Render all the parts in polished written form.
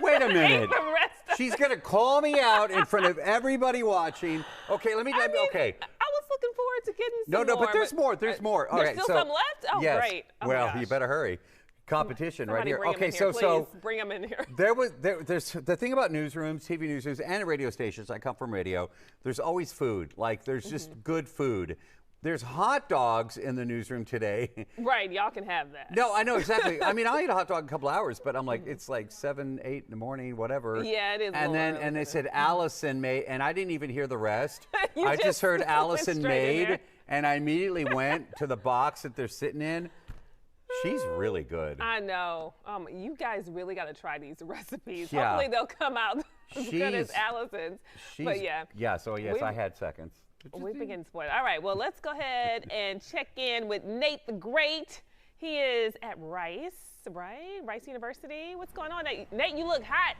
Wait a minute. She's going to call me out in front of everybody watching. Okay, let me okay. I was looking forward to getting some more. No, but there's more. There's more. There's still some left? Oh, yes. Great. Oh, well, you better hurry. Competition right here. Okay, so bring them in here. There's the thing about newsrooms, TV newsrooms, and radio stations. I come from radio. There's always food. Like there's just good food. There's hot dogs in the newsroom today. Right, y'all can have that. No, I know exactly. I mean, I'll eat a hot dog in a couple hours, but I'm like, it's like 7, 8 in the morning, whatever. Yeah, it is. And they said Allison made, and I didn't even hear the rest. I just heard Allison made, and I immediately went to the box that they're sitting in. She's really good. I know. You guys really got to try these recipes. Yeah. Hopefully they'll come out as good as Allison's. But yeah. Yeah, so yes, I had seconds. We've been getting spoiled. All right, well, let's go ahead and check in with Nate the Great. He is at Rice, right? Rice University. What's going on, Nate? Nate, you look hot.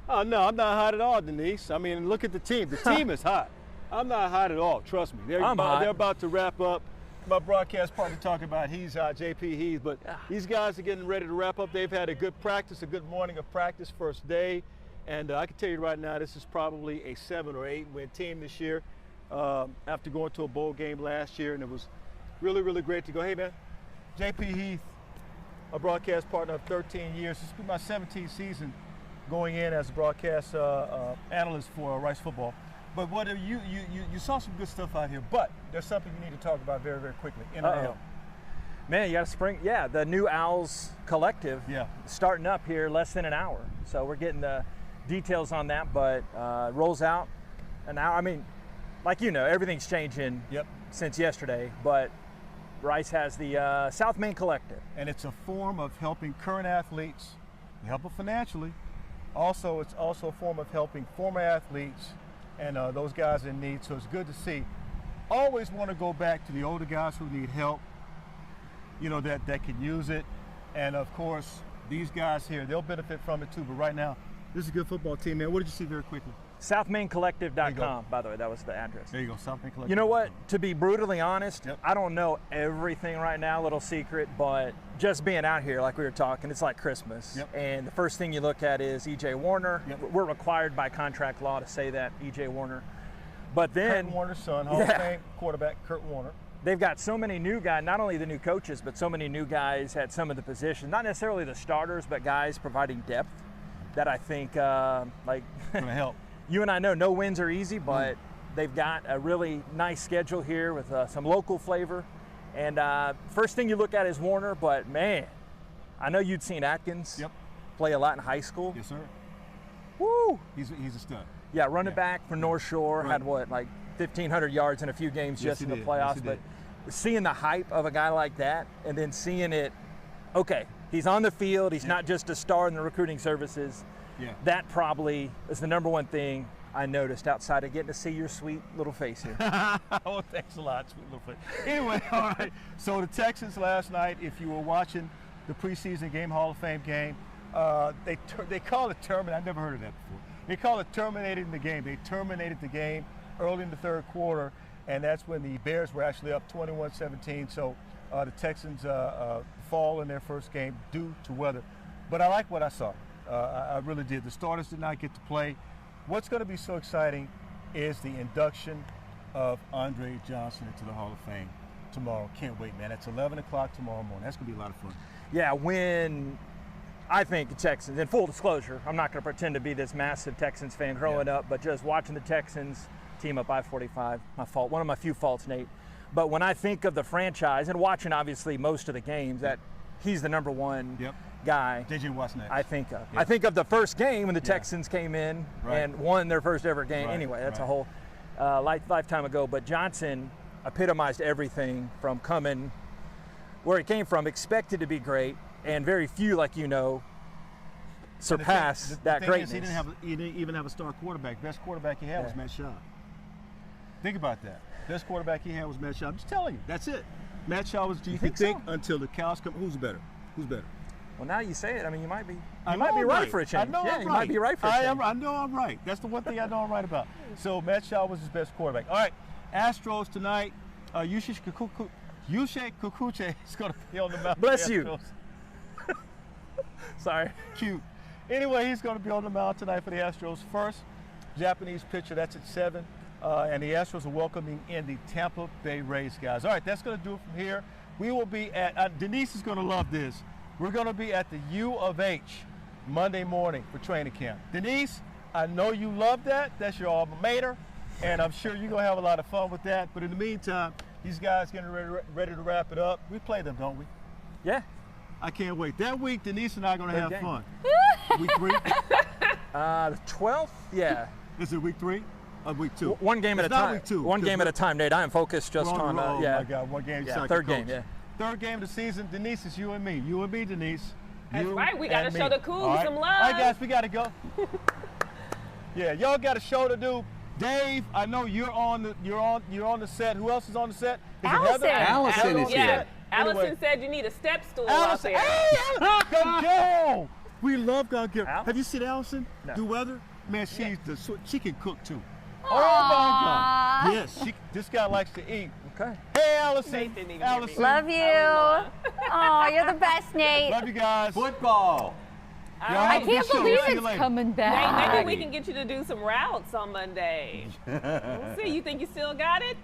Oh, no, I'm not hot at all, Denise. I mean, look at the team. The team is hot. I'm not hot at all, trust me. They're about to wrap up. My broadcast partner talking about he's JP Heath, but these guys are getting ready to wrap up. They've had a good practice, a good morning of practice, first day. And I can tell you right now, this is probably a 7 or 8 win team this year after going to a bowl game last year. And it was really, really great to go, hey, man, JP Heath, a broadcast partner of 13 years. This will be my 17th season going in as a broadcast analyst for Rice football. But what you saw some good stuff out here, but there's something you need to talk about very, very quickly, NIL. Man, you got to spring, the new Owls Collective starting up here less than an hour. So we're getting the details on that, but rolls out an hour. I mean, like everything's changing since yesterday, but Rice has the South Main Collective. And it's a form of helping current athletes, we help them financially. Also, it's also a form of helping former athletes and those guys in need, so it's good to see. Always want to go back to the older guys who need help, that can use it. And of course, these guys here, they'll benefit from it too, but right now, this is a good football team, man. What did you see very quickly? SouthMainCollective.com, by the way, that was the address. There you go, SouthMainCollective. You know what? To be brutally honest, I don't know everything right now, little secret, but just being out here, like we were talking, it's like Christmas. And the first thing you look at is E.J. Warner. We're required by contract law to say that, E.J. Warner. But then Kurt Warner's son, Hall of Fame quarterback Kurt Warner. they've got so many new guys, not only the new coaches, but so many new guys at some of the positions, not necessarily the starters, but guys providing depth that I think, like, gonna help. You and I know no wins are easy, but they've got a really nice schedule here with some local flavor. And first thing you look at is Warner, but man, I know you'd seen Atkins play a lot in high school. Yes, sir. Woo! He's a stud. Yeah, running back for North Shore, had what, like 1,500 yards in a few games just in the playoffs. But seeing the hype of a guy like that and then seeing it, okay, he's on the field, he's not just a star in the recruiting services. Yeah. That probably is the number one thing I noticed outside of getting to see your sweet little face here. Oh, thanks a lot, sweet little face. Anyway, all right. So the Texans last night, if you were watching the preseason game, Hall of Fame game, they call it terminating. I've never heard of that before. They call it terminating the game. They terminated the game early in the third quarter, and that's when the Bears were actually up 21-17. So the Texans fall in their first game due to weather. But I like what I saw. I really did. The starters did not get to play. What's going to be so exciting is the induction of Andre Johnson into the Hall of Fame tomorrow. Can't wait, man. It's 11 o'clock tomorrow morning. That's going to be a lot of fun. Yeah, when I think the Texans, in full disclosure, I'm not going to pretend to be this massive Texans fan growing up, but just watching the Texans team up I-45, my fault, one of my few faults, Nate. But when I think of the franchise, and watching obviously most of the games, that he's the number one guy JJ Watt's next. I think of. I think of the first game when the Texans came in and won their first ever game. Anyway, that's a whole lifetime ago. But Johnson epitomized everything from coming where he came from, expected to be great, and very few, like you know, surpass that greatness. He didn't even have a star quarterback. Best quarterback he had was Matt Schaub. Think about that. Best quarterback he had was Matt Schaub. I'm just telling you, that's it. Matt Schaub was. You think so? Until the cows come. Who's better? Who's better? Well, now you say it. I mean, you might be. You might be right for a change. I know I'm right. You might be right for a change. I know I'm right. That's the one thing I know I'm right about. So Matt Schaub was his best quarterback. All right, Astros tonight. Yusei Kikuchi is going to be on the mound. Bless you. Sorry. Cute. Anyway, he's going to be on the mound tonight for the Astros. First Japanese pitcher. That's at 7. And the Astros are welcoming in the Tampa Bay Rays, guys. All right, that's going to do it from here. We will be at, Denise is going to love this. We're going to be at the U of H Monday morning for training camp. Denise, I know you love that. That's your alma mater. And I'm sure you're going to have a lot of fun with that. But in the meantime, these guys getting ready to wrap it up. We play them, don't we? Yeah. I can't wait. That week, Denise and I are going to have fun. Week 3? The 12th? Yeah. Is it week 3? Week 2. One game at a time. Week 2. One game at a time, Nate. I am focused just on. Oh my God, one game. Yeah, third game. Yeah. Third game of the season. Denise, it's you and me. You and me, Denise. That's right. We got to show the Cougs some love. All right, guys, we got to go. Yeah, y'all got a show to do. Dave, I know you're on the set. Who else is on the set? Is Allison. Allison is here. Allison said you need a step stool Allison, out there. Hey, go! We love Gonzalo. Have you seen Allison do weather? Man, she can cook too. Aww. Oh my God! Yes, this guy likes to eat. Okay. Hey, Allison. Allison. Love you. Oh, you're the best, Nate. Love you guys. Football. I can't believe it's coming back. Maybe we can get you to do some routes on Monday. We'll see. You think you still got it?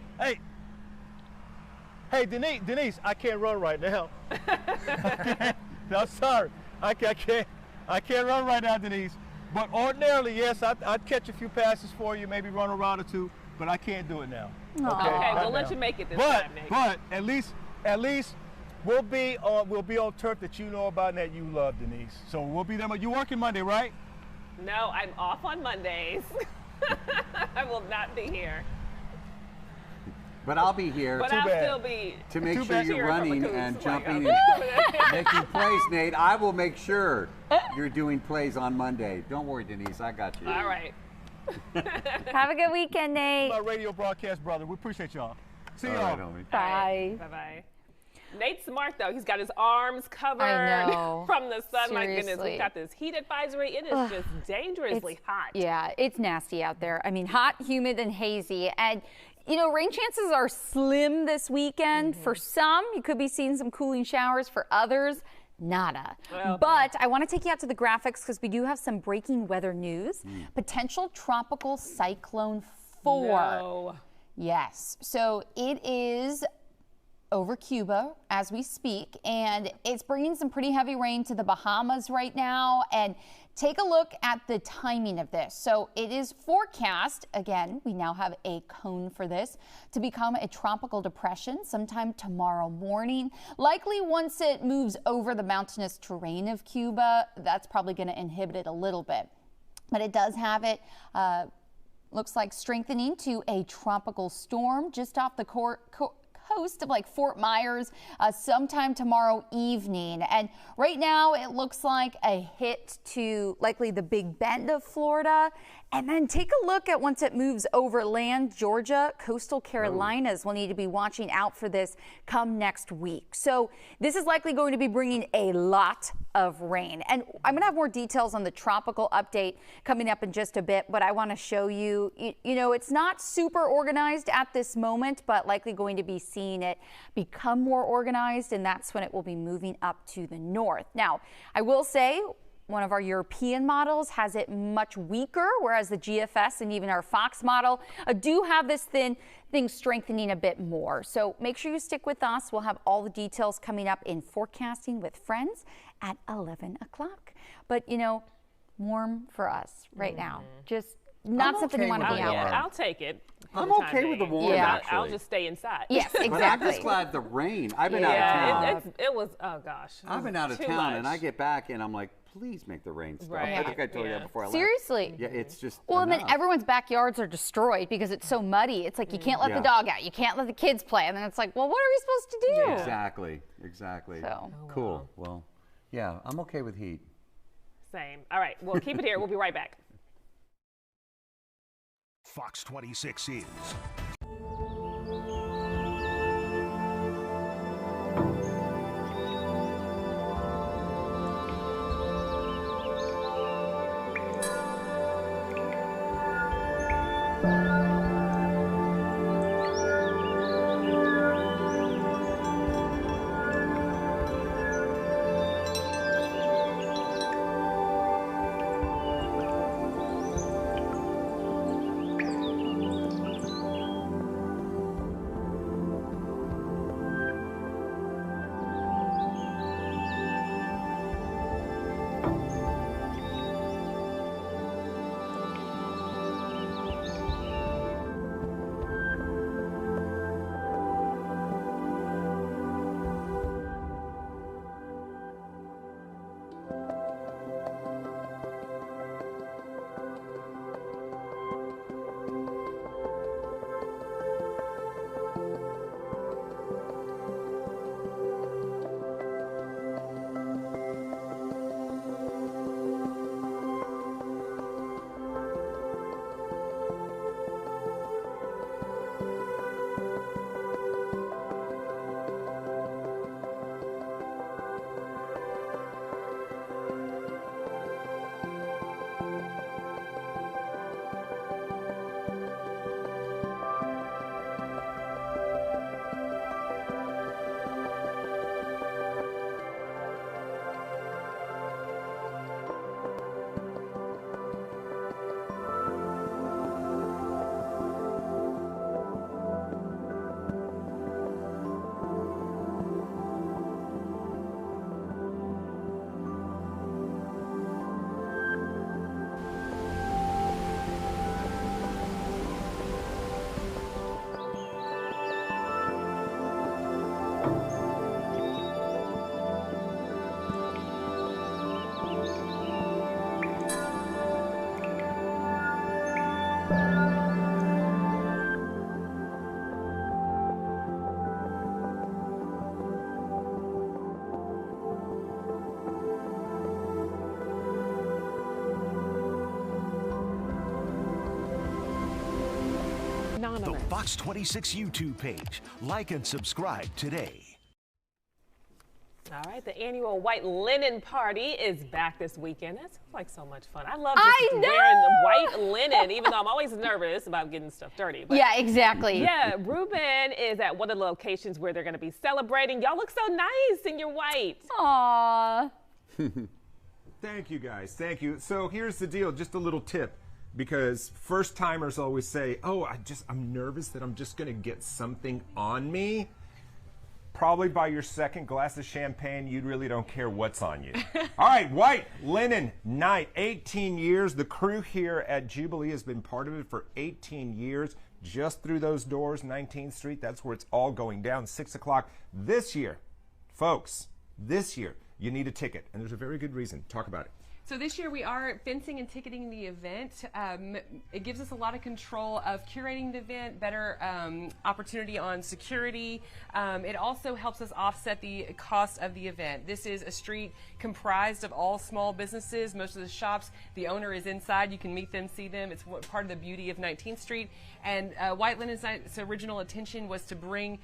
Hey, Denise, I can't run right now. No, sorry. I can't run right now, Denise. But ordinarily, yes, I'd catch a few passes for you, maybe run a route or two, but I can't do it now. Okay, we'll let you make it this time, Nate. But at least we'll be on turf that you know about and that you love, Denise. So we'll be there. You working Monday, right? No, I'm off on Mondays. I will not be here. But I'll be here. But I'll still be to make sure you're running and jumping and making plays, Nate. I will make sure you're doing plays on Monday. Don't worry, Denise. I got you. All right. Have a good weekend, Nate. My radio broadcast brother. We appreciate y'all. See y'all. Right, bye. Bye-bye. Nate's smart, though. He's got his arms covered from the sun. Seriously. My goodness, we've got this heat advisory. It is just dangerously hot. Yeah, it's nasty out there. I mean, hot, humid, and hazy. And you know, rain chances are slim this weekend. For some, you could be seeing some cooling showers. For others, nada. But I want to take you out to the graphics because we do have some breaking weather news. Potential tropical cyclone 4. No. Yes. So it is over Cuba as we speak, and it's bringing some pretty heavy rain to the Bahamas right now. And take a look at the timing of this. So it is forecast, again, we now have a cone for this, to become a tropical depression sometime tomorrow morning. Likely once it moves over the mountainous terrain of Cuba, that's probably going to inhibit it a little bit. But it does have it, looks like strengthening to a tropical storm just off the coast of like Fort Myers sometime tomorrow evening. And right now it looks like a hit to likely the Big Bend of Florida. And then take a look at once it moves overland, Georgia, coastal Carolinas will need to be watching out for this come next week. So this is likely going to be bringing a lot of rain. And I'm going to have more details on the tropical update coming up in just a bit, but I want to show you, you know, it's not super organized at this moment, but likely going to be seeing it become more organized, and that's when it will be moving up to the north. Now, I will say, one of our European models has it much weaker, whereas the GFS and even our Fox model do have this thing strengthening a bit more. So make sure you stick with us. We'll have all the details coming up in Forecasting with Friends at 11 o'clock. But, you know, warm for us right now. Just not something you want to be out there. I'll take it. I'm okay with the warm, actually. I'll just stay inside. Yes, exactly. But I'm just glad the rain. I've been out of town. It was, oh gosh. I've been out of town, and I get back, and I'm like, please make the rain stop. Right. I think I told you that before I left. Seriously. Yeah, it's just Well, enough. and then everyone's backyards are destroyed because it's so muddy. It's like you can't let the dog out. You can't let the kids play. And then it's like, well, what are we supposed to do? Exactly. Exactly. So. Cool. Well, yeah, I'm okay with heat. Same. All right. Well, keep it here. We'll be right back. Fox 26 is the Fox 26 YouTube page. Like and subscribe today. All right, the annual White Linen Party is back this weekend. That sounds like so much fun. I love just wearing white linen, even though I'm always nervous about getting stuff dirty. But yeah, exactly. Yeah, Ruben is at one of the locations where they're going to be celebrating. Y'all look so nice in your white. Aww. Thank you, guys. Thank you. So here's the deal, just a little tip. Because first timers always say, oh, I'm nervous that I'm just going to get something on me. probably by your second glass of champagne, you really don't care what's on you. All right, White Linen Night, 18 years. The crew here at Jubilee has been part of it for 18 years. Just through those doors, 19th Street, that's where it's all going down, 6 o'clock. This year, folks, this year, you need a ticket, and there's a very good reason. Talk about it. So this year we are fencing and ticketing the event. It gives us a lot of control of curating the event, better opportunity on security. It also helps us offset the cost of the event. This is a street comprised of all small businesses. Most of the shops, the owner is inside. You can meet them, see them. It's part of the beauty of 19th Street. And White Linen's original intention was to bring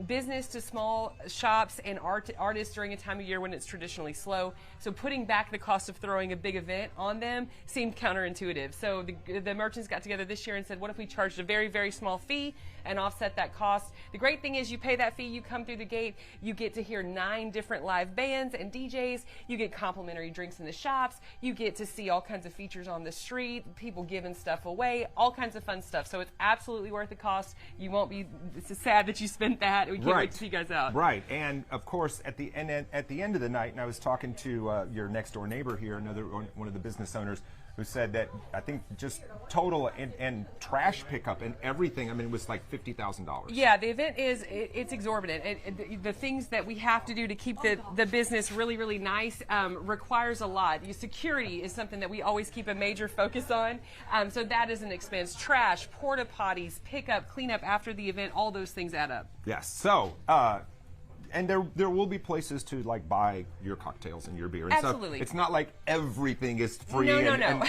business to small shops and artists during a time of year when it's traditionally slow. So putting back the cost of throwing a big event on them seemed counterintuitive. So the merchants got together this year and said, what if we charged a very, very small fee and offset that cost? The great thing is you pay that fee, you come through the gate, you get to hear 9 different live bands and DJs, you get complimentary drinks in the shops, you get to see all kinds of features on the street, people giving stuff away, all kinds of fun stuff. So it's absolutely worth the cost. You won't be sad that you spent that. We can't wait to see you guys out. Right, and of course at the end of the night, and I was talking to your next door neighbor here, one of the business owners, who said that I think just total and trash pickup and everything, I mean, it was like $50,000. Yeah, the event it's exorbitant. The things that we have to do to keep the business really, really nice requires a lot. Security is something that we always keep a major focus on. So that is an expense. Trash, porta potties, pickup, cleanup after the event, all those things add up. Yes. So, and there will be places to like buy your cocktails and your beer and Absolutely. stuff. It's not like everything is free. No. And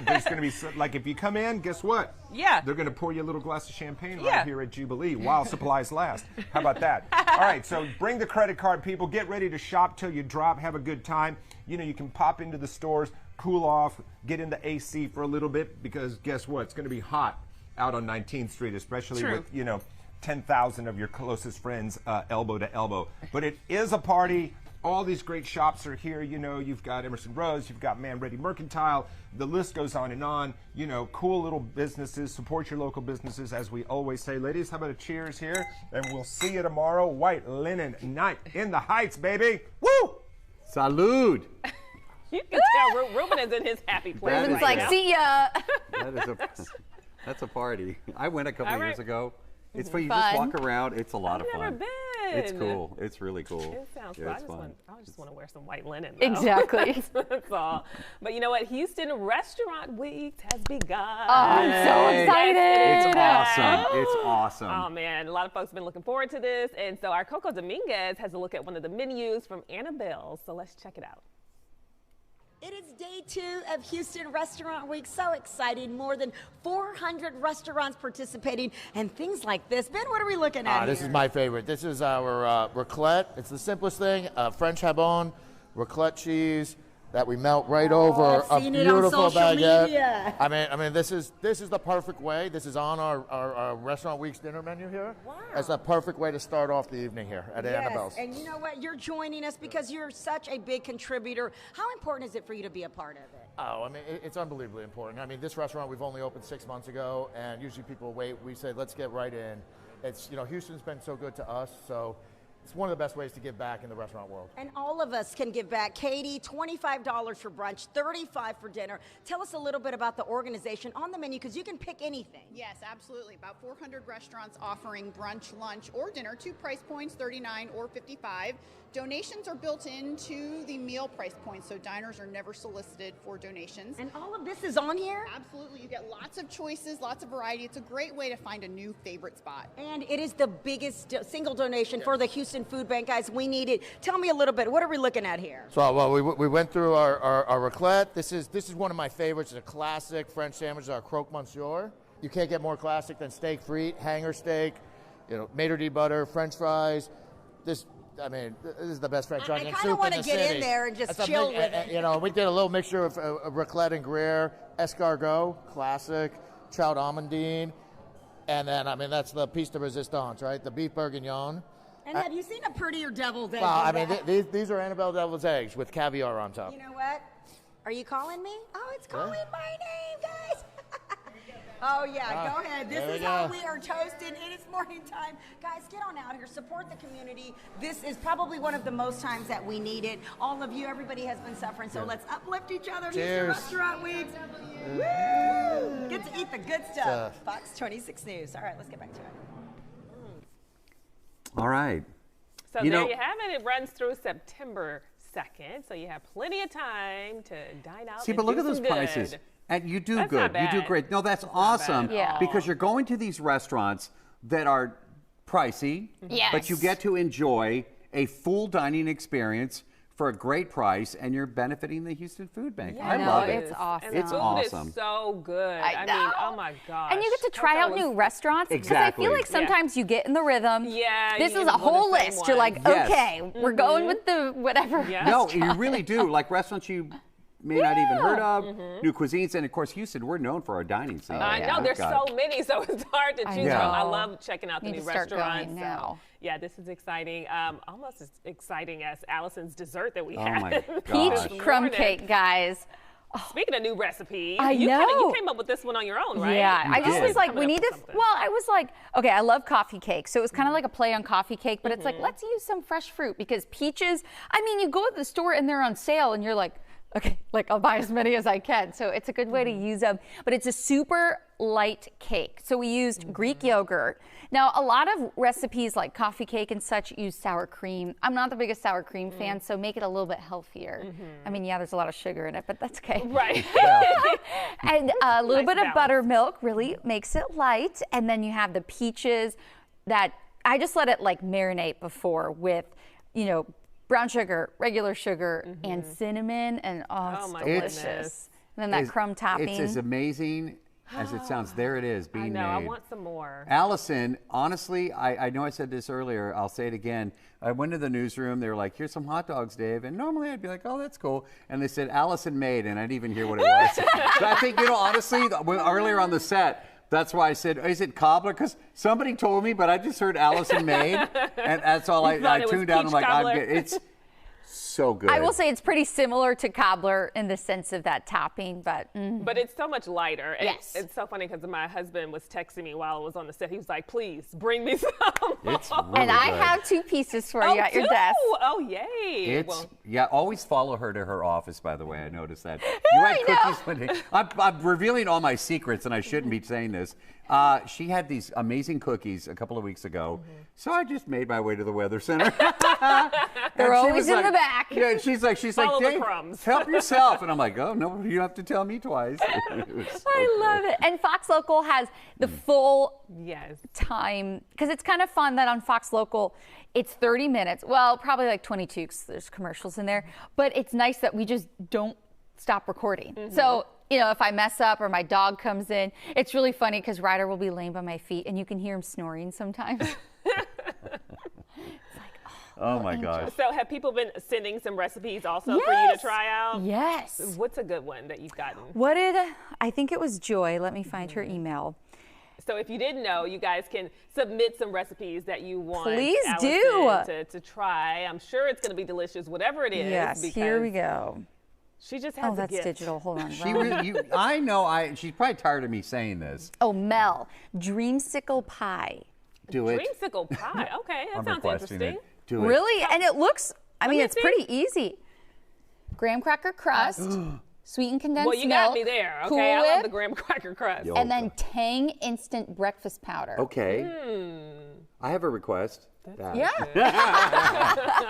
there's going to be like if you come in, guess what? Yeah. They're going to pour you a little glass of champagne right here at Jubilee while supplies last. How about that? All right. So bring the credit card, people. Get ready to shop till you drop. Have a good time. You know, you can pop into the stores, cool off, get in the AC for a little bit because guess what? It's going to be hot out on 19th Street, especially with 10,000 of your closest friends elbow to elbow. But it is a party. All these great shops are here. You know, you've got Emerson Rose, you've got Man Ready Mercantile. The list goes on and on. You know, cool little businesses. Support your local businesses, as we always say. Ladies, how about a cheers here? And we'll see you tomorrow. White Linen Night in the Heights, baby. Woo! Salud! You can tell Ruben is in his happy place. Ruben's like, now. see ya. That's a party. I went a couple years ago. It's fun. You Fun. just walk around. It's a lot of I've never fun. been. It's cool. It's really cool. It sounds yeah, fun. it's I just want to wear some white linen. Though. Exactly. That's all. But you know what? Houston Restaurant Week has begun. Oh, I'm so excited. It's awesome. It's awesome. Oh, man. A lot of folks have been looking forward to this. And so our Coco Dominguez has a look at one of the menus from Annabelle. So let's check it out. It is day 2 of Houston Restaurant Week. So exciting. More than 400 restaurants participating and things like this. Ben, what are we looking at This here? is my favorite. This is our raclette. It's the simplest thing. French jabon, raclette cheese that we melt right over I've a seen it on beautiful social baguette. media. I mean, this is the perfect way. This is on our Restaurant Week's dinner menu here. Wow. It's a perfect way to start off the evening here at Annabelle's. And you know what? You're joining us because you're such a big contributor. How important is it for you to be a part of it? Oh, I mean, it's unbelievably important. I mean, this restaurant we've only opened 6 months ago, and usually people wait. We say, let's get right in. It's, you know, Houston's been so good to us, so it's one of the best ways to give back in the restaurant world. And all of us can give back. Katie, $25 for brunch, $35 for dinner. Tell us a little bit about the organization on the menu, because you can pick anything. Yes, absolutely. About 400 restaurants offering brunch, lunch, or dinner. 2 price points, $39 or $55. Donations are built into the meal price points, so diners are never solicited for donations. And all of this is on here? Absolutely. You get lots of choices, lots of variety. It's a great way to find a new favorite spot. And it is the biggest single donation for the Houston Food Bank. Guys, we need it. Tell me a little bit. What are we looking at here? So, well, we went through our raclette. This is one of my favorites. It's a classic French sandwich, our croque monsieur. You can't get more classic than steak frite, hanger steak, you know, maitre d' butter, French fries. This is the best French onion soup in the city. I kind of want to get in there and just chill with it. You know, we did a little mixture of raclette and Gruyere, escargot, classic, trout amandine, and then, I mean, that's the piece de resistance, right? The beef bourguignon. And have you seen a prettier deviled egg? Well, I mean, these are Annabelle devil's eggs with caviar on top. You know what? Are you calling me? Oh, it's calling my name, guys. Oh, yeah, go ahead. This is how we are toasting. It is morning time. Guys, get on out here. Support the community. This is probably one of the most times that we need it. All of you, everybody has been suffering, so let's uplift each other. Houston Restaurant Week. Woo! Get to eat the good stuff. Fox 26 News. All right, let's get back to it. All right. So there you have it. It runs through September 2nd, so you have plenty of time to dine out. See, but look at those prices. And you do good. You do great. No, that's awesome. Because you're going to these restaurants that are pricey, but you get to enjoy a full dining experience for a great price, and you're benefiting the Houston Food Bank. I love it. It's awesome. And the food is so good. I mean, oh my gosh. And you get to try out new restaurants. Exactly. Because I feel like sometimes you get in the rhythm. Yeah. This is a whole list. You're like, okay, we're going with the whatever. No, you really do. Like restaurants you may not even heard of, new cuisines, and of course, Houston, we're known for our dining scene. I know, there's so many, so it's hard to choose from. I love checking out the new restaurants. Now. Yeah, this is exciting. Almost as exciting as Allison's dessert that we Oh had. my gosh. Peach crumb cake, guys. Speaking of new recipes, you came up with this one on your own, right? Yeah, I just was like, we need to, I was like, okay, I love coffee cake. So it was kind of like a play on coffee cake, but it's like, let's use some fresh fruit because peaches, I mean, you go to the store and they're on sale and you're like, okay, like I'll buy as many as I can. So it's a good way to use them, but it's a super light cake. So we used Greek yogurt. Now, a lot of recipes like coffee cake and such use sour cream. I'm not the biggest sour cream fan, so make it a little bit healthier. I mean, yeah, there's a lot of sugar in it, but that's okay. Right. And a little bit of buttermilk really makes it light. And then you have the peaches that I just let it like marinate before with, you know, brown sugar, regular sugar, and cinnamon, and it's delicious. And then that crumb topping. It's as amazing as it sounds. There it is, being made. I want some more. Allison, honestly, I know I said this earlier. I'll say it again. I went to the newsroom. They were like, here's some hot dogs, Dave. And normally I'd be like, oh, that's cool. And they said, Allison made, and I didn't even hear what it was. So I think, honestly, earlier on the set, that's why I said, is it cobbler? Because somebody told me, but I just heard Allison made, and that's all I tuned out. I'm like, it's so good. I will say it's pretty similar to cobbler in the sense of that topping, but it's so much lighter. And yes. It's so funny because my husband was texting me while I was on the set. He was like, please bring me some. It's really and I good. have 2 pieces for you at your desk. Oh, yay. Always follow her to her office, by the way. I noticed that. You had cookies one day. I'm revealing all my secrets, and I shouldn't be saying this. She had these amazing cookies a couple of weeks ago, so I just made my way to the Weather Center. They're always in the back. Yeah, she's like, Dave, crumbs. help yourself. And I'm like, oh, no, you don't have to tell me twice. I love it. And Fox Local has the full time, because it's kind of fun that on Fox Local, it's 30 minutes. Well, probably like 22 because there's commercials in there. But it's nice that we just don't stop recording. So, if I mess up or my dog comes in, it's really funny because Ryder will be laying by my feet and you can hear him snoring sometimes. Oh my gosh. So have people been sending some recipes also for you to try out? Yes. What's a good one that you've gotten? I think it was Joy. Let me find her email. So if you didn't know, you guys can submit some recipes that you want Allison to try. I'm sure it's going to be delicious, whatever it is. Yes, here we go. She just has that's digital. Hold on. I know. She's probably tired of me saying this. Oh, Mel, dreamsicle pie. Do it. Dreamsicle pie. Okay, that sounds interesting. Do it. Really? And it looks, it's pretty easy. Graham cracker crust, sweetened condensed milk. Well, you got me there, okay? Cool I Whip, love the graham cracker crust. and then Tang instant breakfast powder. Okay. I have a request. Yeah.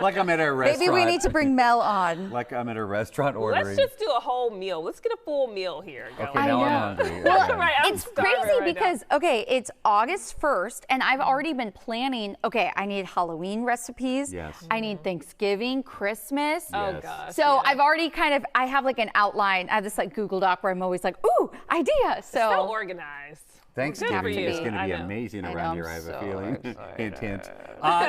Like I'm at a restaurant. Maybe we need to bring Mel on. Like I'm at a restaurant ordering. Let's just do a whole meal. Let's get a full meal here going. Okay, now I'm hungry. Well, right, it's crazy because, it's August 1st, and I've already been planning, I need Halloween recipes. Yes. I need Thanksgiving, Christmas. Oh, gosh. So I've already I have like an outline. I have this like Google Doc where I'm always like, ooh, idea. So organized. Thanksgiving is going to be amazing around here, I have a feeling. Hint, hint.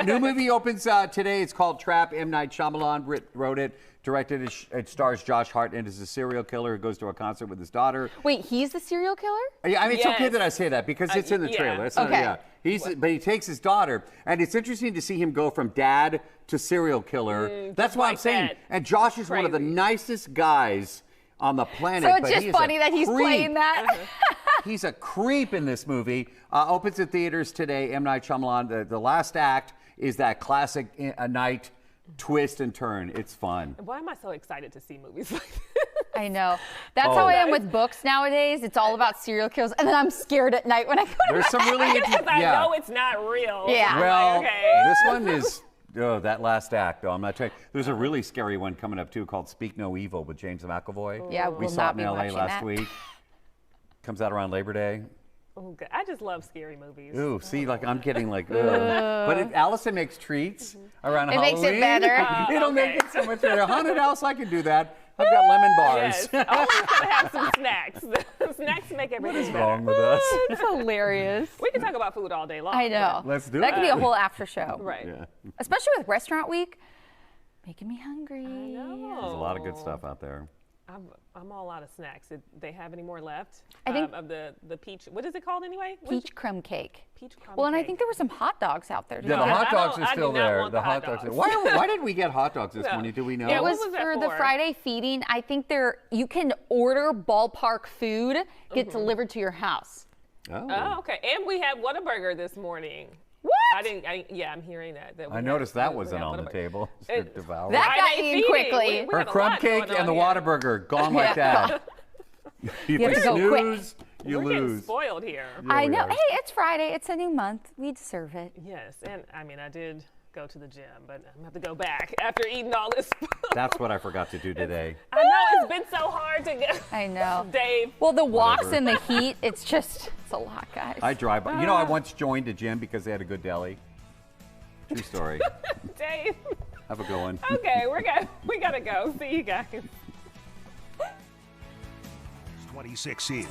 New movie opens today. It's called Trap. M. Night Shyamalan wrote it, directed it. It stars Josh Hartnett as a serial killer who goes to a concert with his daughter. Wait, he's the serial killer? Yeah, I mean, it's okay that I say that because it's in the trailer. That's not, but he takes his daughter, and it's interesting to see him go from dad to serial killer. That's why I'm saying. And Josh is one of the nicest guys on the planet. So it's just funny that he's playing that. He's a creep in this movie. Opens in theaters today. M. Night Shyamalan. The last act is that classic night twist and turn. It's fun. Why am I so excited to see movies like this? I know. That's how I am with books nowadays. It's all about serial killers, and then I'm scared at night when I go to There's some really interesting. I know it's not real. Yeah. Well, like, okay. this one is. Oh, that last act, though. I'm not telling you. There's a really scary one coming up, too, called Speak No Evil with James McAvoy. Yeah, we we'll saw not it be in L.A. watching last that. week. Comes out around Labor Day. Oh, God. I just love scary movies. Ooh, see, like I'm getting like, but if Allison makes treats around It Halloween, makes it better. It'll make it so much better. A haunted house, I can do that. I've got lemon bars. Yes. Always gotta have some snacks. Snacks make everything What is better. wrong with us? It's hilarious. We can talk about food all day long. I know. Let's do That it. could be a whole after show. Right. Yeah. Especially with Restaurant Week. Making me hungry. I know. There's a lot of good stuff out there. I'm all out of snacks. Did they have any more left? I think of the peach. What is it called anyway? Peach crumb cake. Peach crumb Well, and I cake. think there were some hot dogs out there. Yeah, the hot dogs are I still do not there. want The hot dogs. Why did we get hot dogs this morning? Do we know? Yeah, It what was was that for the for? Friday feeding. I think you can order ballpark food, get delivered to your house. Oh, okay. And we had Whataburger this morning. What? Yeah, I'm hearing that. I noticed that wasn't on the table. That got eaten quickly. Her crumb cake and the Whataburger gone like that. If You have you to go quick. snooze, you We're getting lose. spoiled here. Yeah, I we know. are. Hey, it's Friday. It's a new month. We deserve it. Yes, and I mean, I did go to the gym, but I'm going to have to go back after eating all this food. That's what I forgot to do today. I know, it's been so hard to get. I know. Dave. Well, the walks Whatever. and the heat, it's a lot, guys. I drive by. You know, I once joined a gym because they had a good deli. True story. Dave. Have a good one. Okay, we got to go. See you guys. 26 is.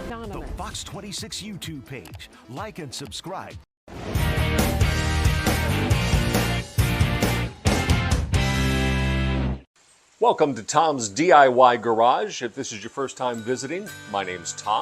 The Fox 26 YouTube page. Like and subscribe. Welcome to Tom's DIY Garage. If this is your first time visiting, my name's Tom.